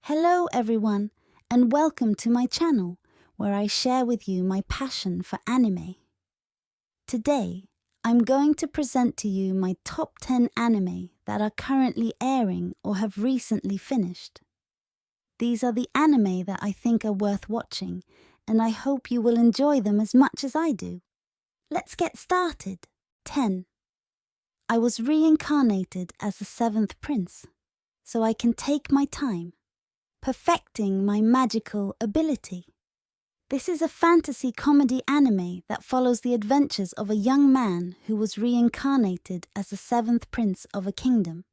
Hello everyone, and welcome to my channel, where I share with you my passion for anime. Today, I'm going to present to you my top 10 anime that are currently airing or have recently finished. These are the anime that I think are worth watching, and I hope you will enjoy them as much as I do. Let's get started. 10. I was reincarnated as the 7th prince, so I can take my time, perfecting my magical ability. This is a fantasy comedy anime that follows the adventures of a young man who was reincarnated as the 7th prince of a kingdom.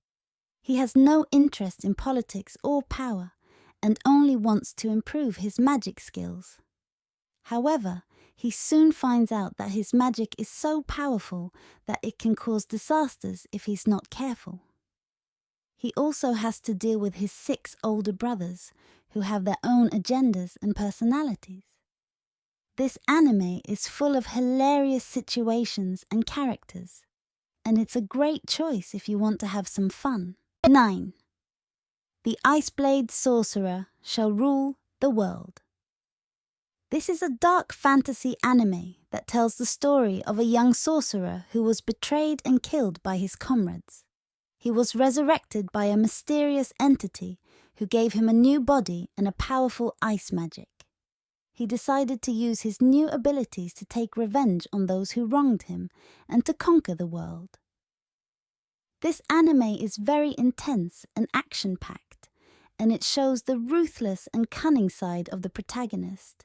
He has no interest in politics or power, and only wants to improve his magic skills. However, he soon finds out that his magic is so powerful that it can cause disasters if he's not careful. He also has to deal with his 6 older brothers, who have their own agendas and personalities. This anime is full of hilarious situations and characters, and it's a great choice if you want to have some fun. 9. The Iceblade Sorcerer shall rule the world. This is a dark fantasy anime that tells the story of a young sorcerer who was betrayed and killed by his comrades. He was resurrected by a mysterious entity who gave him a new body and a powerful ice magic. He decided to use his new abilities to take revenge on those who wronged him and to conquer the world. This anime is very intense and action-packed, and it shows the ruthless and cunning side of the protagonist.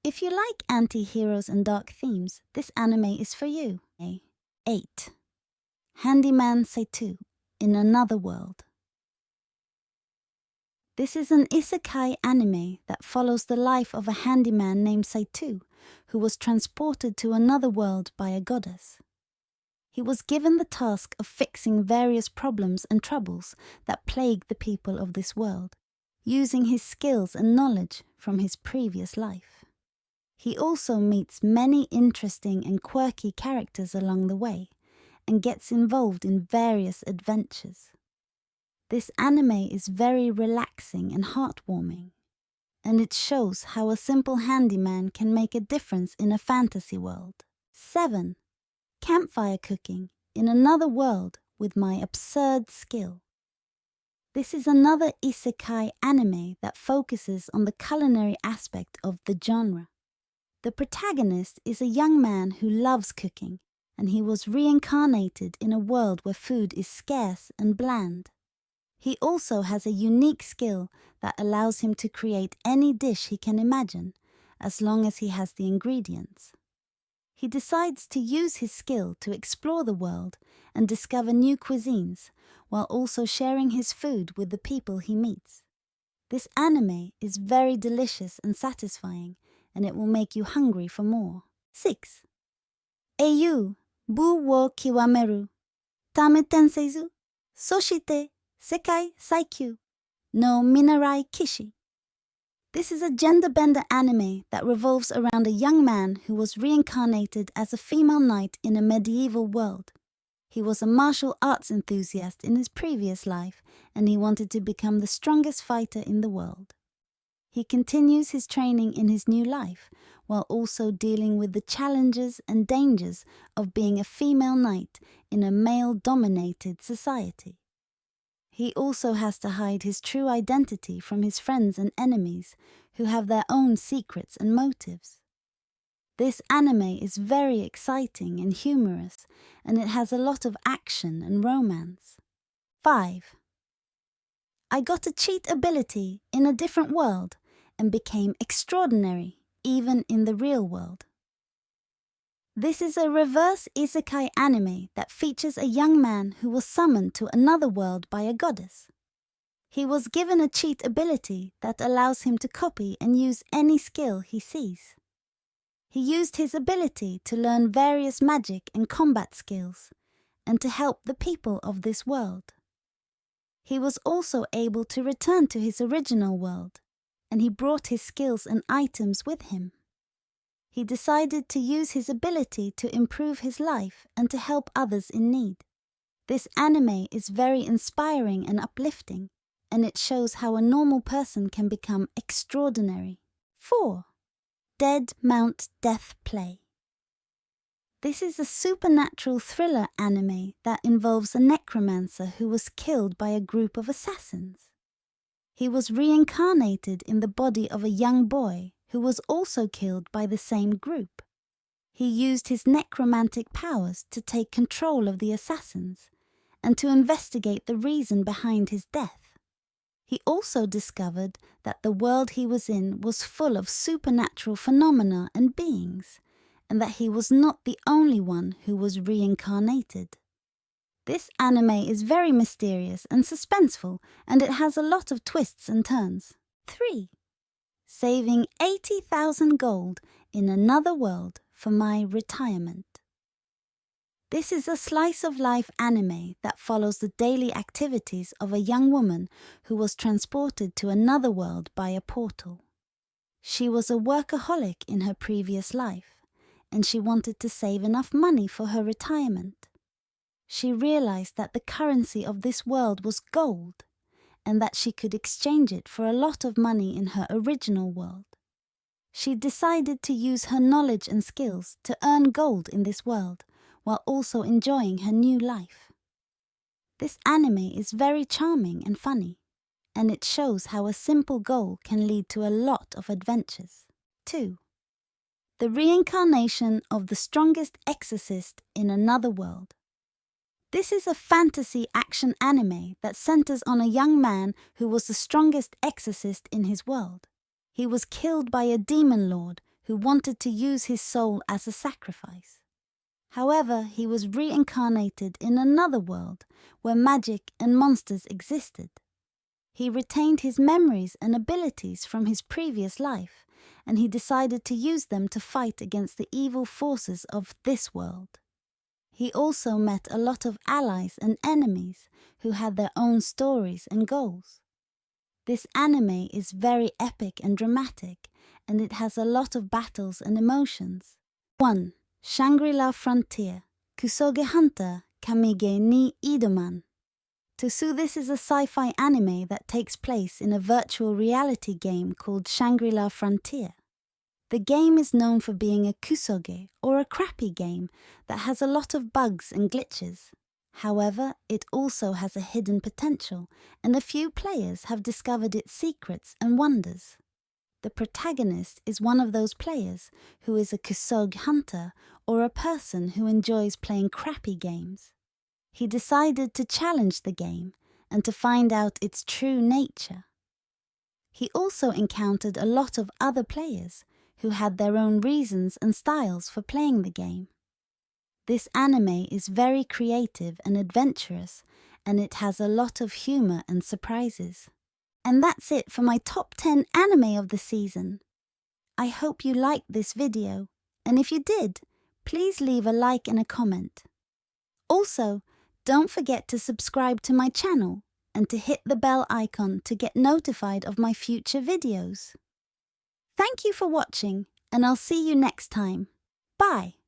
If you like anti-heroes and dark themes, this anime is for you. 8. Handyman Saitou, in another world. This is an isekai anime that follows the life of a handyman named Saitou, who was transported to another world by a goddess. He was given the task of fixing various problems and troubles that plague the people of this world, using his skills and knowledge from his previous life. He also meets many interesting and quirky characters along the way, and gets involved in various adventures. This anime is very relaxing and heartwarming, and it shows how a simple handyman can make a difference in a fantasy world. 7. Campfire cooking in another world with my absurd skill. This is another isekai anime that focuses on the culinary aspect of the genre. The protagonist is a young man who loves cooking, and he was reincarnated in a world where food is scarce and bland. He also has a unique skill that allows him to create any dish he can imagine, as long as he has the ingredients. He decides to use his skill to explore the world and discover new cuisines, while also sharing his food with the people he meets. This anime is very delicious and satisfying, and it will make you hungry for more. 6. Eiyuuou wo Kiwameru, Tame Tenseisu, Soshite, Sekai, Saikyou, no Minarai Kishi. This is a gender-bender anime that revolves around a young man who was reincarnated as a female knight in a medieval world. He was a martial arts enthusiast in his previous life, and he wanted to become the strongest fighter in the world. He continues his training in his new life, while also dealing with the challenges and dangers of being a female knight in a male-dominated society. He also has to hide his true identity from his friends and enemies, who have their own secrets and motives. This anime is very exciting and humorous, and it has a lot of action and romance. 5. I got a cheat ability in a different world and became extraordinary, even in the real world. This is a reverse isekai anime that features a young man who was summoned to another world by a goddess. He was given a cheat ability that allows him to copy and use any skill he sees. He used his ability to learn various magic and combat skills, and to help the people of this world. He was also able to return to his original world, and he brought his skills and items with him. He decided to use his ability to improve his life and to help others in need. This anime is very inspiring and uplifting, and it shows how a normal person can become extraordinary. 4. Dead Mount Death Play. This is a supernatural thriller anime that involves a necromancer who was killed by a group of assassins. He was reincarnated in the body of a young boy who was also killed by the same group. He used his necromantic powers to take control of the assassins and to investigate the reason behind his death. He also discovered that the world he was in was full of supernatural phenomena and beings, and that he was not the only one who was reincarnated. This anime is very mysterious and suspenseful, and it has a lot of twists and turns. 3. Saving 80,000 gold in another world for my retirement. This is a slice-of-life anime that follows the daily activities of a young woman who was transported to another world by a portal. She was a workaholic in her previous life, and she wanted to save enough money for her retirement. She realized that the currency of this world was gold, and that she could exchange it for a lot of money in her original world. She decided to use her knowledge and skills to earn gold in this world, while also enjoying her new life. This anime is very charming and funny, and it shows how a simple goal can lead to a lot of adventures. 2. The Reincarnation of the Strongest Exorcist in Another World. This is a fantasy action anime that centers on a young man who was the strongest exorcist in his world. He was killed by a demon lord who wanted to use his soul as a sacrifice. However, he was reincarnated in another world where magic and monsters existed. He retained his memories and abilities from his previous life, and he decided to use them to fight against the evil forces of this world. He also met a lot of allies and enemies who had their own stories and goals. This anime is very epic and dramatic, and it has a lot of battles and emotions. 1. Shangri-La Frontier, Kusoge Hunter Kamige ni Idoman. This is a sci-fi anime that takes place in a virtual reality game called Shangri-La Frontier. The game is known for being a kusoge, or a crappy game, that has a lot of bugs and glitches. However, it also has a hidden potential, and a few players have discovered its secrets and wonders. The protagonist is one of those players who is a kusoge hunter, or a person who enjoys playing crappy games. He decided to challenge the game and to find out its true nature. He also encountered a lot of other players who had their own reasons and styles for playing the game. This anime is very creative and adventurous, and it has a lot of humor and surprises. And that's it for my top 10 anime of the season. I hope you liked this video, and if you did, please leave a like and a comment. Also, don't forget to subscribe to my channel and to hit the bell icon to get notified of my future videos. Thank you for watching, and I'll see you next time. Bye!